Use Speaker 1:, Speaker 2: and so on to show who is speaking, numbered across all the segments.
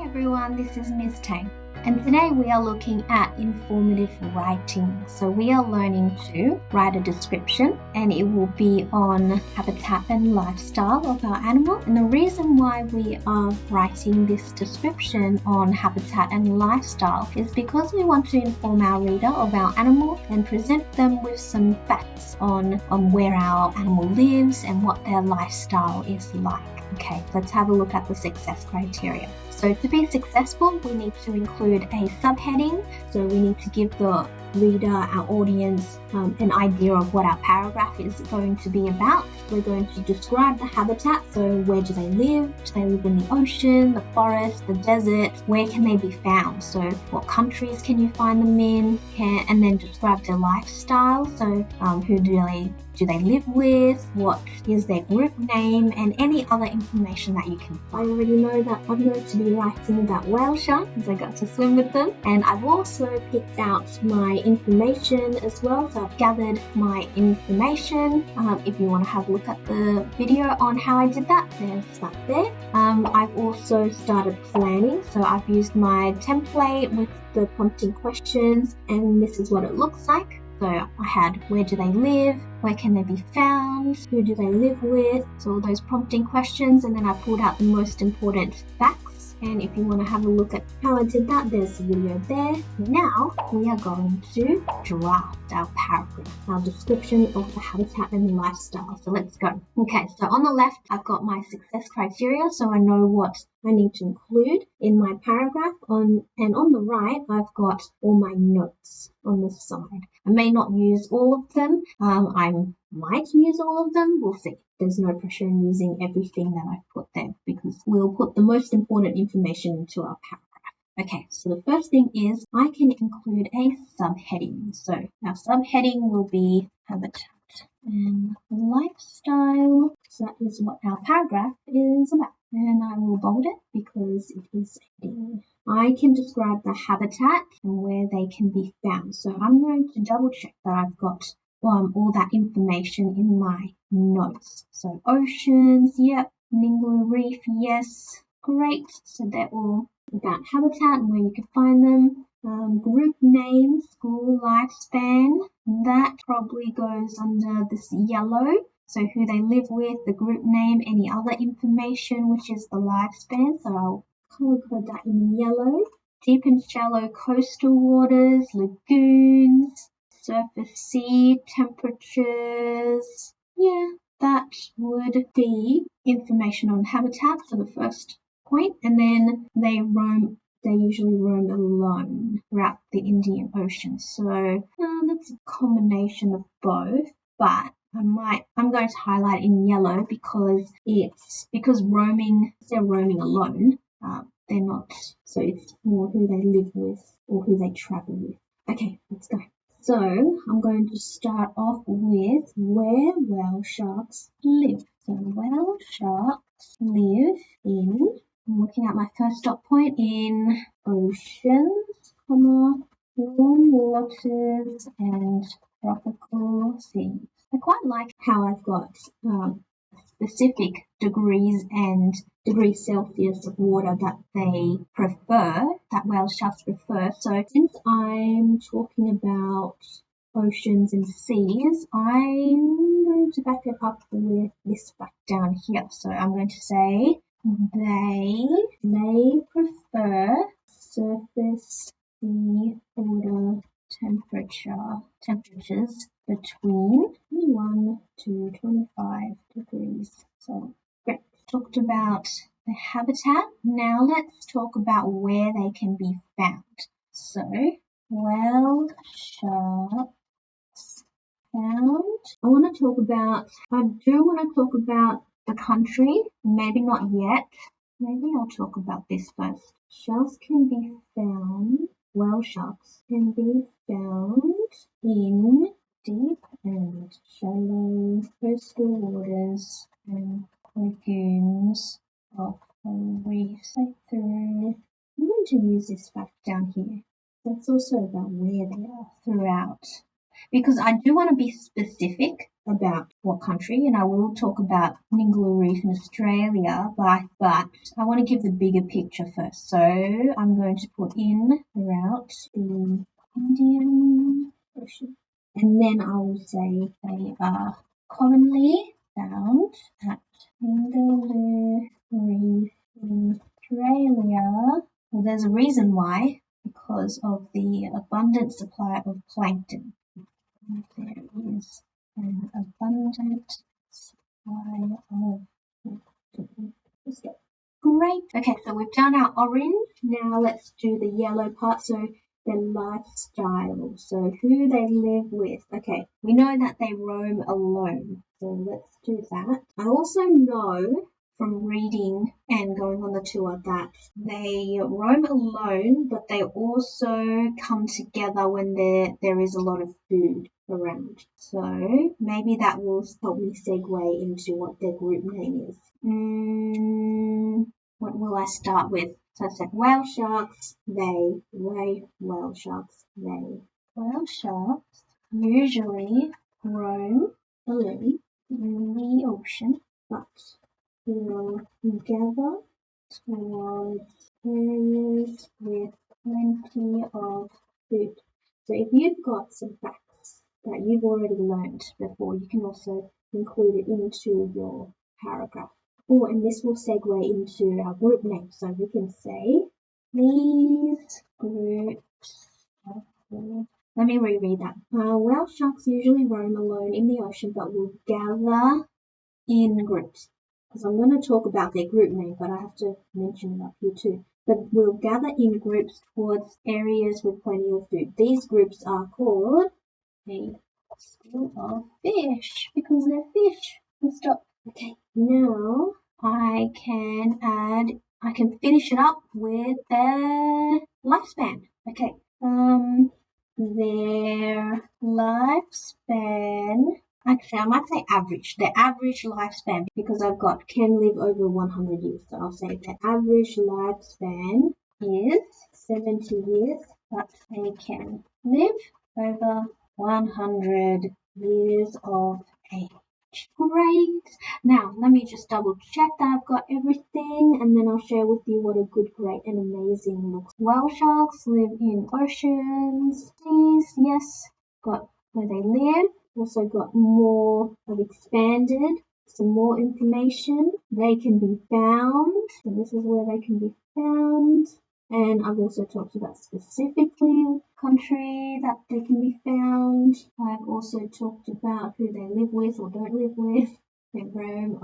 Speaker 1: everyone, this is Ms. Tang, and today we are looking at informative writing. So we are learning to write a description, and it will be on habitat and lifestyle of our animal. And the reason why we are writing this description on habitat and lifestyle is because we want to inform our reader of our animal and present them with some facts on where our animal lives and what their lifestyle is like. Okay, let's have a look at the success criteria. So to be successful, we need to include a subheading. So we need to give the reader, our audience, an idea of what our paragraph is going to be about. We're going to describe the habitat. So where do they live? Do they live in the ocean, the forest, the desert? Where can they be found? So what countries can you find them in? And then describe their lifestyle. So who do they live with? What is their group name? And any other information that you can find. I already know that I'm going to be writing about whale sharks because I got to swim with them. And I've also picked out my information as well. So I've gathered my information. If you want to have a look at the video on how I did that, there's that there. I've also started planning. So I've used my template with the prompting questions, and this is what it looks like. So I had where do they live, where can they be found, who do they live with, so all those prompting questions, and then I pulled out the most important facts. And if you want to have a look at how I did that, there's the video there. Now we are going to draft our paragraph, our description of the habitat and the lifestyle. So let's go. Okay, so on the left, I've got my success criteria, so I know what I need to include in my paragraph. And on the right, I've got all my notes on the side. I may not use all of them. I might use all of them. We'll see. There's no pressure in using everything that I've put there because we'll put the most important information into our paragraph. Okay, so the first thing is I can include a subheading. So our subheading will be habitat and lifestyle. So that is what our paragraph is about. And I will bold it because it is heading. I can describe the habitat and where they can be found. So I'm going to double check that I've got all that information in my notes. So oceans, yep. Ningaloo Reef, yes. Great. So they're all about habitat and where you can find them. Group name, school lifespan, that probably goes under this yellow. So who they live with, the group name, any other information, which is the lifespan. So I'll color code that in yellow. Deep and shallow coastal waters, lagoons, surface sea temperatures. Yeah, that would be information on habitat for the first point. And then they usually roam alone throughout the Indian Ocean. So that's a combination of both, but I'm going to highlight in yellow because they're roaming alone. They're not, so it's more who they live with or who they travel with. Okay, let's go. So I'm going to start off with where whale sharks live. So whale sharks live in, I'm looking at my first dot point, in oceans, warm waters and tropical seas. I quite like how I've got specific degrees and degrees Celsius of water that they prefer, that whale sharks prefer. So since I'm talking about oceans and seas, I'm going to back it up with this fact down here. So I'm going to say they prefer surface sea water temperatures between 21 to 25 degrees. So great. Talked about the habitat. Now let's talk about where they can be found. So whale sharks found. I do want to talk about the country. Maybe not yet. Maybe I'll talk about this first. Whale sharks can be found in deep and shallow coastal waters and lagoons of reefs. I'm going to use this fact down here. That's also about where they are throughout. Because I do want to be specific about what country, and I will talk about Ningaloo Reef in Australia, but I want to give the bigger picture first. So I'm going to put in throughout the Indian Ocean, and then I will say they are commonly found at Ningaloo Reef in Australia. Well, there's a reason why, because of the abundant supply of plankton. There is an abundant supply of plankton. Great. Okay, so we've done our orange. Now let's do the yellow part. So their lifestyle. So who they live with. Okay, we know that they roam alone. So let's do that. I also know from reading and going on the tour that they roam alone, but they also come together when there is a lot of food around. So maybe that will help me segue into what their group name is. What will I start with? So I said whale sharks, they. Whale sharks, they. Whale sharks usually roam alone in the ocean, but will gather towards areas with plenty of food. So if you've got some facts that you've already learned before, you can also include it into your paragraph. Oh, and this will segue into our group name. So we can say these groups of Let me reread that. Whale sharks usually roam alone in the ocean but will gather in groups. Because I'm going to talk about their group name, but I have to mention it up here too. But will gather in groups towards areas with plenty of food. These groups are called a school of fish because they're fish. Let's stop. Okay, now I can finish it up with their lifespan. Okay, their lifespan, actually I might say average, their average lifespan, because I've got can live over 100 years, so I'll say their average lifespan is 70 years, but they can live over 100 years of age. Great. Now, let me just double check that I've got everything, and then I'll share with you what a good, great, and amazing looks. Whale sharks live in oceans. Seas, yes, got where they live. Also got more, I've expanded some more information. They can be found, so this is where they can be found. And I've also talked about specifically country that they can be found. I've also talked about who they live with or don't live with. They roam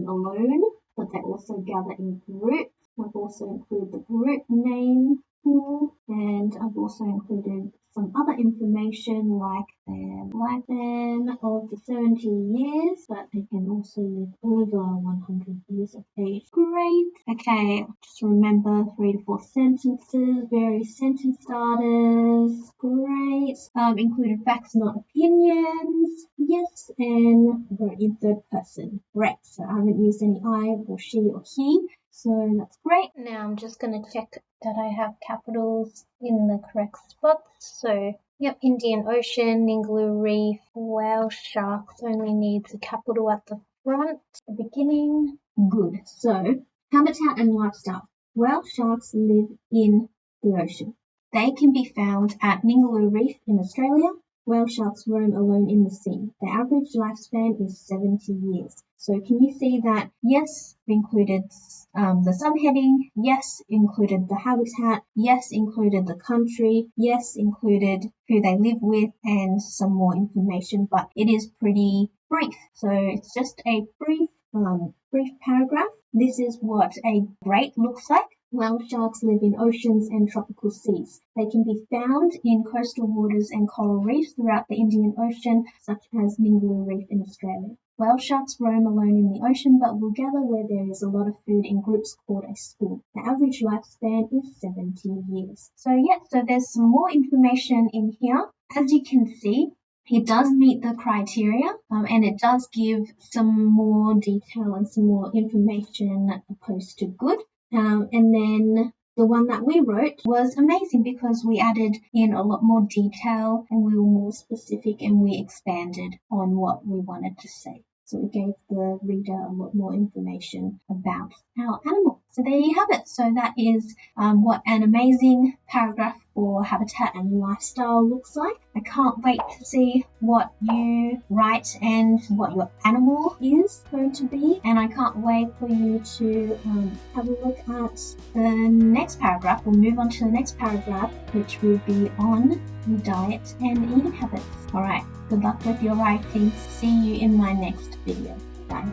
Speaker 1: alone, but they also gather in groups. I've also included the group name pool, and I've also included some other information like their lifespan of the 70 years, but they can also live over 100 years of age. Great. Okay, just remember 3 to 4 sentences, various sentence starters. Great. Included facts, not opinions. Yes, and wrote in third person. Great. So I haven't used any I or she or he. So that's great. Now I'm just going to check that I have capitals in the correct spots. So, yep, Indian Ocean, Ningaloo Reef, whale sharks only needs a capital at the front, the beginning. Good. So, habitat and lifestyle. Whale sharks live in the ocean. They can be found at Ningaloo Reef in Australia. Whale sharks roam alone in the sea. The average lifespan is 70 years. So can you see that, yes, we included the subheading, yes, included the habitat, yes, included the country, yes, included who they live with and some more information, but it is pretty brief. So it's just a brief paragraph. This is what a great looks like. Whale sharks live in oceans and tropical seas. They can be found in coastal waters and coral reefs throughout the Indian Ocean, such as Ningaloo Reef in Australia. Whale sharks roam alone in the ocean but will gather where there is a lot of food in groups called a school. The average lifespan is 70 years. So there's some more information in here. As you can see, it does meet the criteria and it does give some more detail and some more information opposed to good. And then the the one that we wrote was amazing because we added in a lot more detail and we were more specific and we expanded on what we wanted to say. So we gave the reader a lot more information about our animal. So there you have it. So that is what an amazing paragraph for habitat and lifestyle looks like. I can't wait to see what you write and what your animal is going to be. And I can't wait for you to have a look at the next paragraph. We'll move on to the next paragraph, which will be on your diet and eating habits. All right. Good luck with your writing. See you in my next video. Bye.